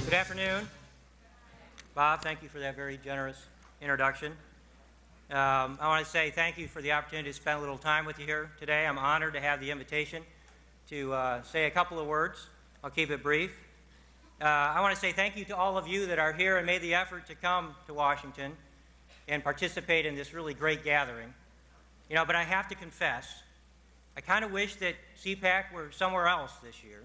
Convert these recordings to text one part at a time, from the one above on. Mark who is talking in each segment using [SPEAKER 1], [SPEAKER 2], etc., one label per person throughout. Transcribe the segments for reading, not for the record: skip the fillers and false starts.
[SPEAKER 1] Good afternoon. Bob, thank you for that very generous introduction. I want to say thank you for the opportunity to spend a little time with you here today. I'm honored to have the invitation to say a couple of words. I'll keep it brief. I want to say thank you to all of you that are here and made the effort to come to Washington and participate in this really great gathering. You know, but I have to confess, I kind of wish that CPAC were somewhere else this year.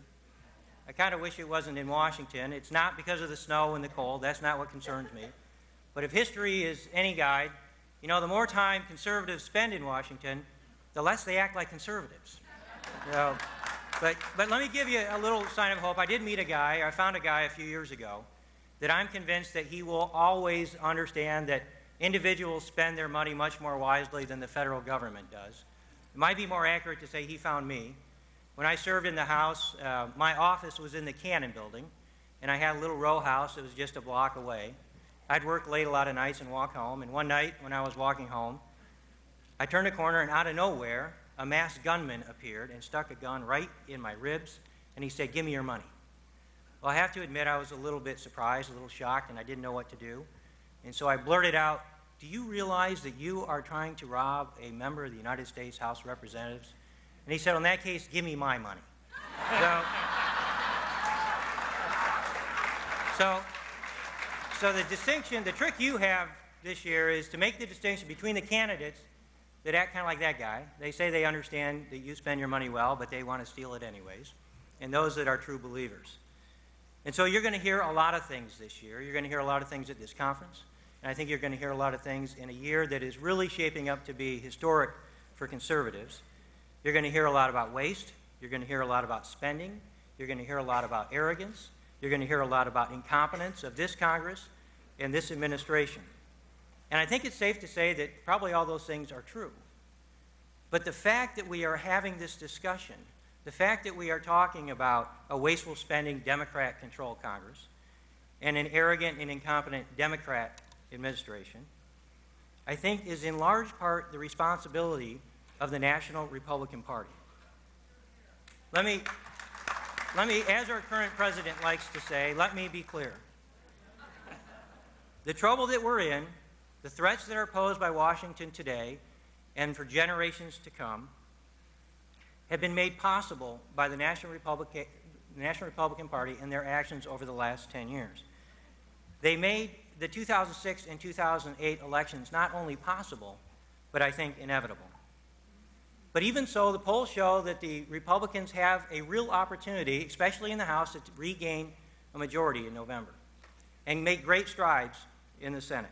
[SPEAKER 1] I kind of wish it wasn't in Washington. It's not because of the snow and the cold. That's not what concerns me. But if history is any guide, you know, the more time conservatives spend in Washington, the less they act like conservatives. You know, but let me give you a little sign of hope. I did meet a guy, I found a guy a few years ago, that I'm convinced that he will always understand that individuals spend their money much more wisely than the federal government does. It might be more accurate to say he found me. When I served in the House, my office was in the Cannon building, and I had a little row house that was just a block away. I'd work late a lot of nights and walk home, and one night when I was walking home, I turned a corner, and out of nowhere, a masked gunman appeared and stuck a gun right in my ribs, and he said, "Give me your money." Well, I have to admit I was a little bit surprised, a little shocked, and I didn't know what to do. And so I blurted out, "Do you realize that you are trying to rob a member of the United States House of Representatives?" And he said, "Well, in that case, give me my money." So the distinction, the trick you have this year is to make the distinction between the candidates that act kind of like that guy. They say they understand that you spend your money well, but they want to steal it anyways, and those that are true believers. And so you're going to hear a lot of things this year. You're going to hear a lot of things at this conference, and I think you're going to hear a lot of things in a year that is really shaping up to be historic for conservatives. You're going to hear a lot about waste. You're going to hear a lot about spending. You're going to hear a lot about arrogance. You're going to hear a lot about incompetence of this Congress and this administration. And I think it's safe to say that probably all those things are true. But the fact that we are having this discussion, the fact that we are talking about a wasteful spending Democrat-controlled Congress and an arrogant and incompetent Democrat administration, I think is in large part the responsibility of the National Republican Party. Let me, as our current president likes to say, let me be clear. The trouble that we're in, the threats that are posed by Washington today and for generations to come, have been made possible by the National Republican Party and their actions over the last 10 years. They made the 2006 and 2008 elections not only possible, but I think inevitable. But even so, the polls show that the Republicans have a real opportunity, especially in the House, to regain a majority in November and make great strides in the Senate.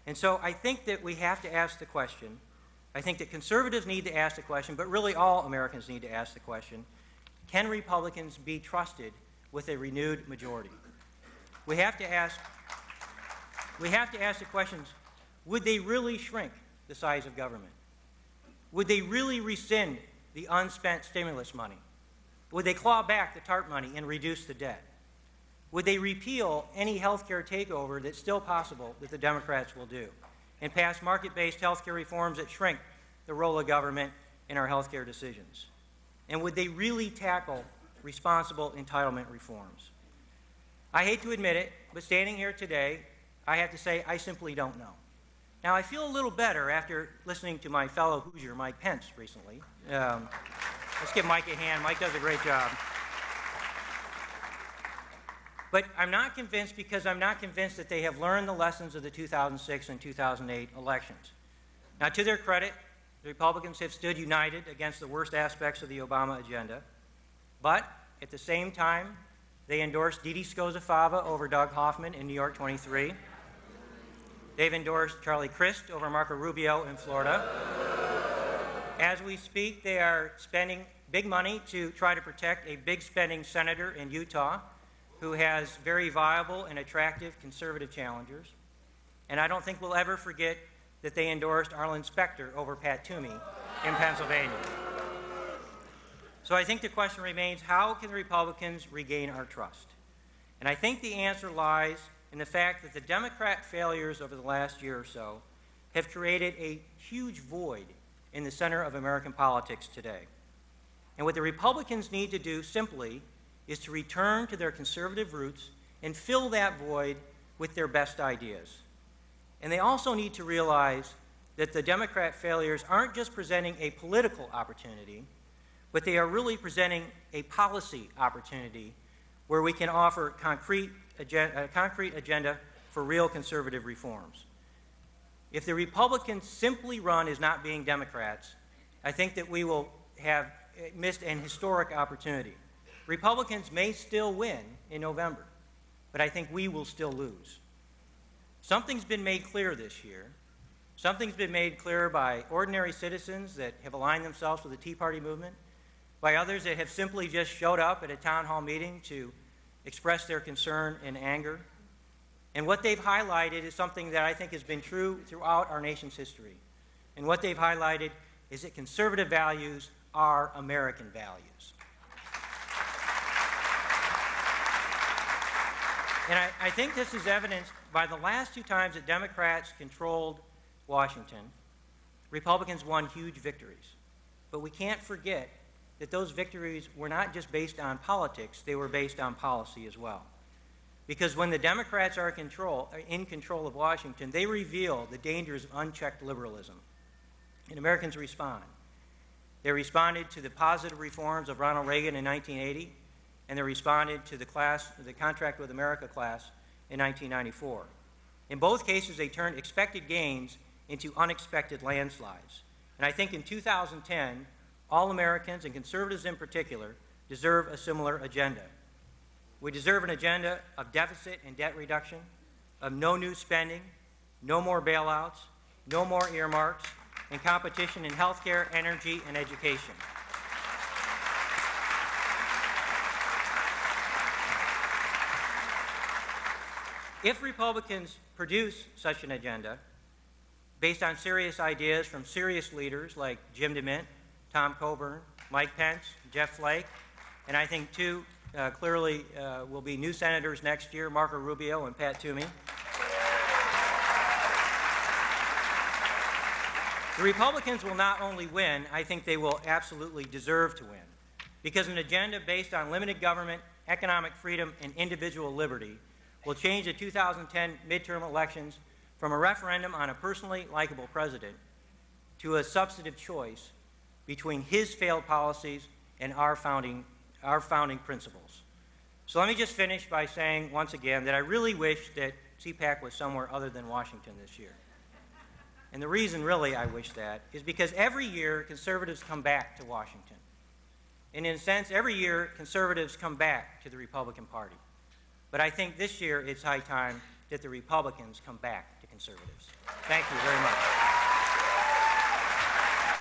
[SPEAKER 1] And so I think that we have to ask the question, I think that conservatives need to ask the question, but really all Americans need to ask the question, can Republicans be trusted with a renewed majority? We have to ask the questions, would they really shrink the size of government? Would they really rescind the unspent stimulus money? Would they claw back the TARP money and reduce the debt? Would they repeal any health care takeover that's still possible that the Democrats will do and pass market-based health care reforms that shrink the role of government in our health care decisions? And would they really tackle responsible entitlement reforms? I hate to admit it, but standing here today, I have to say I simply don't know. Now, I feel a little better after listening to my fellow Hoosier, Mike Pence, recently. Let's give Mike a hand. Mike does a great job. But I'm not convinced because I'm not convinced that they have learned the lessons of the 2006 and 2008 elections. Now, to their credit, the Republicans have stood united against the worst aspects of the Obama agenda. But at the same time, they endorsed Dede Scozefava over Doug Hoffman in New York 23. They've endorsed Charlie Crist over Marco Rubio in Florida. As we speak, they are spending big money to try to protect a big spending senator in Utah who has very viable and attractive conservative challengers. And I don't think we'll ever forget that they endorsed Arlen Specter over Pat Toomey in Pennsylvania. So I think the question remains, how can the Republicans regain our trust? And I think the answer lies in the fact that the Democrat failures over the last year or so have created a huge void in the center of American politics today. And what the Republicans need to do simply is to return to their conservative roots and fill that void with their best ideas. And they also need to realize that the Democrat failures aren't just presenting a political opportunity, but they are really presenting a policy opportunity where we can offer a concrete agenda for real conservative reforms. If the Republicans simply run as not being Democrats, I think that we will have missed an historic opportunity. Republicans may still win in November, but I think we will still lose. Something's been made clear this year. Something's been made clear by ordinary citizens that have aligned themselves with the Tea Party movement, by others that have simply just showed up at a town hall meeting to express their concern and anger. And what they've highlighted is something that I think has been true throughout our nation's history. And what they've highlighted is that conservative values are American values. And I think this is evidenced by the last two times that Democrats controlled Washington. Republicans won huge victories. But we can't forget that those victories were not just based on politics, they were based on policy as well. Because when the Democrats are in control of Washington, they reveal the dangers of unchecked liberalism. And Americans respond. They responded to the positive reforms of Ronald Reagan in 1980, and they responded to the Contract with America class in 1994. In both cases, they turned expected gains into unexpected landslides. And I think in 2010, all Americans, and conservatives in particular, deserve a similar agenda. We deserve an agenda of deficit and debt reduction, of no new spending, no more bailouts, no more earmarks, and competition in healthcare, energy, and education. If Republicans produce such an agenda, based on serious ideas from serious leaders like Jim DeMint, Tom Coburn, Mike Pence, Jeff Flake, and I think two clearly will be new senators next year, Marco Rubio and Pat Toomey. The Republicans will not only win, I think they will absolutely deserve to win, because an agenda based on limited government, economic freedom, and individual liberty will change the 2010 midterm elections from a referendum on a personally likable president to a substantive choice between his failed policies and our founding principles. So let me just finish by saying once again that I really wish that CPAC was somewhere other than Washington this year. And the reason really I wish that is because every year conservatives come back to Washington. And in a sense, every year conservatives come back to the Republican Party. But I think this year it's high time that the Republicans come back to conservatives. Thank you very much.